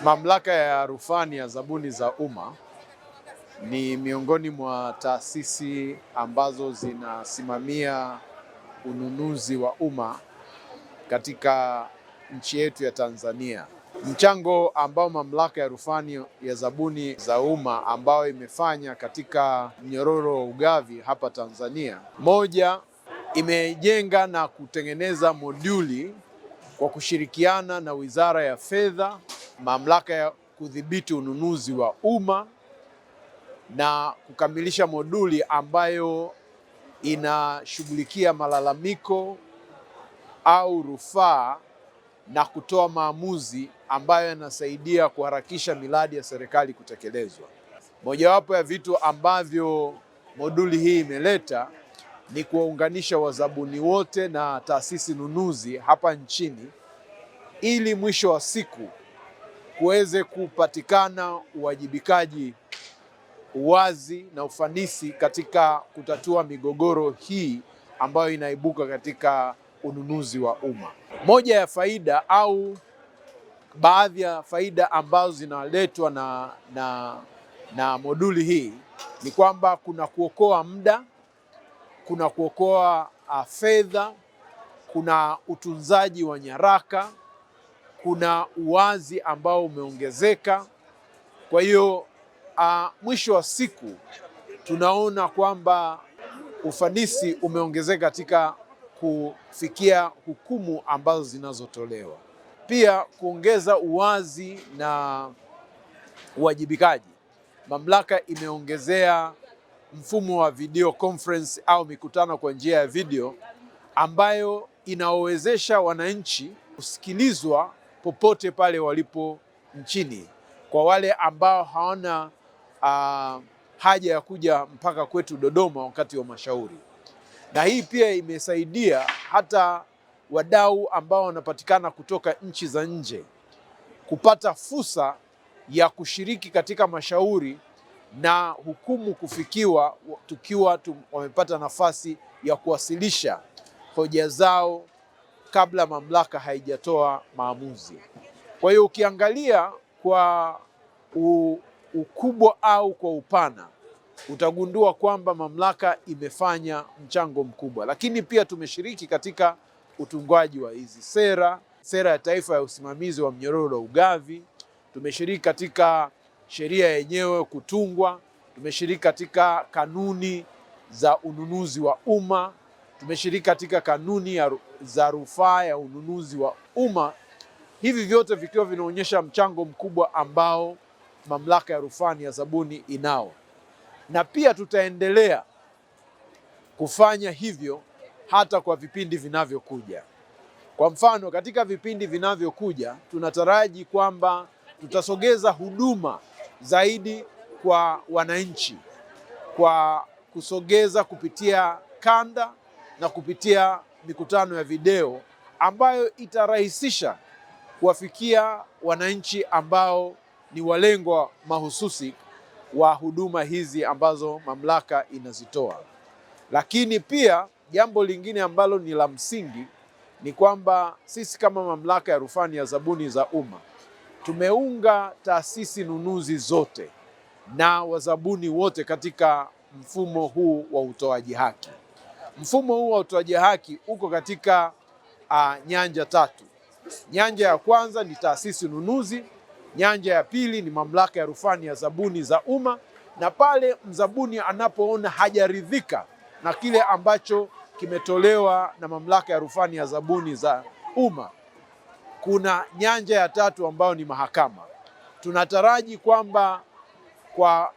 Mamlaka ya Rufani ya Zabuni za Umma ni miongoni mwa taasisi ambazo zinasimamia ununuzi wa umma katika nchi yetu ya Tanzania. Mchango ambao Mamlaka ya Rufani ya Zabuni za Umma ambao imefanya katika mnyororo wa ugavi hapa Tanzania, moja, imejenga na kutengeneza moduli kwa kushirikiana na Wizara ya Fedha, Mamlaka ya Kudhibiti Ununuzi wa Umma na kukamilisha moduli ambayo inashughulikia malalamiko au rufaa na kutoa maamuzi ambayo yanasaidia kuharakisha miradi ya serikali kutekelezwa. Mojawapo ya vitu ambavyo moduli hii imeleta ni kuwaunganisha wazabuni wote na taasisi nunuzi hapa nchini ili mwisho wa siku kuweze kupatikana uwajibikaji, uwazi na ufanisi katika kutatua migogoro hii ambayo inaibuka katika ununuzi wa umma. Moja ya faida au baadhi ya faida ambazo zinaletwa na moduli hii ni kwamba kuna kuokoa muda, kuna kuokoa fedha, kuna utunzaji wa nyaraka, kuna uwazi ambao umeongezeka. Kwa hiyo mwisho wa siku tunaona kwamba ufanisi umeongezeka katika kufikia hukumu ambazo zinazotolewa. Pia kuongeza uwazi na uwajibikaji. Mamlaka imeongezea mfumo wa video conference au mikutano kwa njia ya video ambayo inawawezesha wananchi kusikilizwa popote pale walipo nchini, kwa wale ambao hawana haja ya kuja mpaka kwetu Dodoma wakati wa mashauri. Na hii pia imesaidia hata wadau ambao wanapatikana kutoka nchi za nje kupata fursa ya kushiriki katika mashauri na hukumu kufikiwa tukiwa wamepata nafasi ya kuwasilisha hoja zao kabla mamlaka haijatoa maamuzi. Kwa hiyo ukiangalia kwa ukubwa au kwa upana utagundua kwamba mamlaka imefanya mchango mkubwa, lakini pia tumeshiriki katika utungwaji wa hizi sera ya taifa ya usimamizi wa mnyororo wa ugavi, tumeshiriki katika sheria yenyewe kutungwa, tumeshiriki katika kanuni za ununuzi wa umma, tumeshiriki katika kanuni za rufaa ya ununuzi wa umma. Hivi vyote vikiwa vinaonyesha mchango mkubwa ambao Mamlaka ya Rufani ya Zabuni inao, na pia tutaendelea kufanya hivyo hata kwa vipindi vinavyokuja. Kwa mfano, katika vipindi vinavyokuja tunataraji kwamba tutasogeza huduma zaidi kwa wananchi kwa kusogeza kupitia kanda na kupitia mikutano ya video ambayo itarahisisha kuwafikia wananchi ambao ni walengwa mahususi wa huduma hizi ambazo mamlaka inazitoa. Lakini pia jambo lingine ambalo ni la msingi ni kwamba sisi kama Mamlaka ya Rufani ya Zabuni za Umma tumeunga taasisi nunuzi zote na wazabuni wote katika mfumo huu wa utoaji haki. Mfumo huu wa utoaji haki uko katika nyanja tatu. Nyanja ya kwanza ni taasisi nunuzi, nyanja ya pili ni Mamlaka ya Rufani ya Zabuni za Umma, na pale mzabuni anapoona hajaridhika na kile ambacho kimetolewa na Mamlaka ya Rufani ya Zabuni za Umma, kuna nyanja ya tatu ambayo ni mahakama. Tunataraji kwamba kwa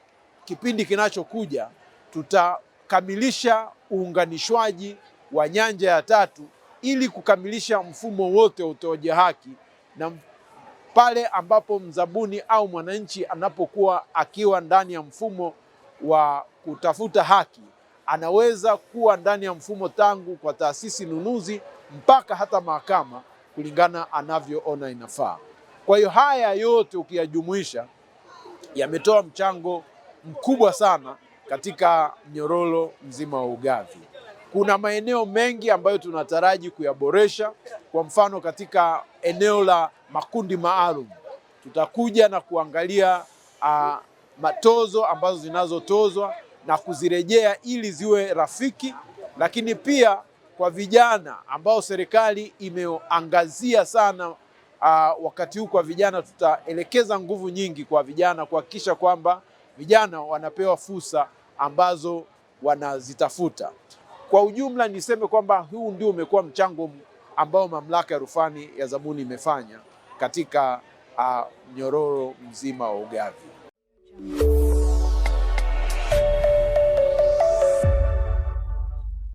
kipindi kinachokuja tutakamilisha uunganishwaji wa nyanja ya tatu ili kukamilisha mfumo wote wa utoaji haki, na pale ambapo mzabuni au mwananchi anapokuwa akiwa ndani ya mfumo wa kutafuta haki, anaweza kuwa ndani ya mfumo tangu kwa taasisi nunuzi mpaka hata mahakama kulingana anavyoona inafaa. Kwa hiyo haya yote ukiyajumuisha yametoa mchango mkubwa sana katika mnyororo mzima wa ugavi. Kuna maeneo mengi ambayo tunataraji kuyaboresha. Kwa mfano, katika eneo la makundi maalum tutakuja na kuangalia matozo ambazo zinazotozwa na kuzirejea ili ziwe rafiki, lakini pia kwa vijana ambao serikali imeangazia sana wakati huu kwa vijana, tutaelekeza nguvu nyingi kwa vijana kuhakikisha kwamba vijana wanapewa fursa ambazo wanazitafuta. Kwa ujumla niseme kwamba huu ndio umekuwa mchango ambao Mamlaka ya Rufani ya Zabuni imefanya katika mnyororo mzima wa ugavi.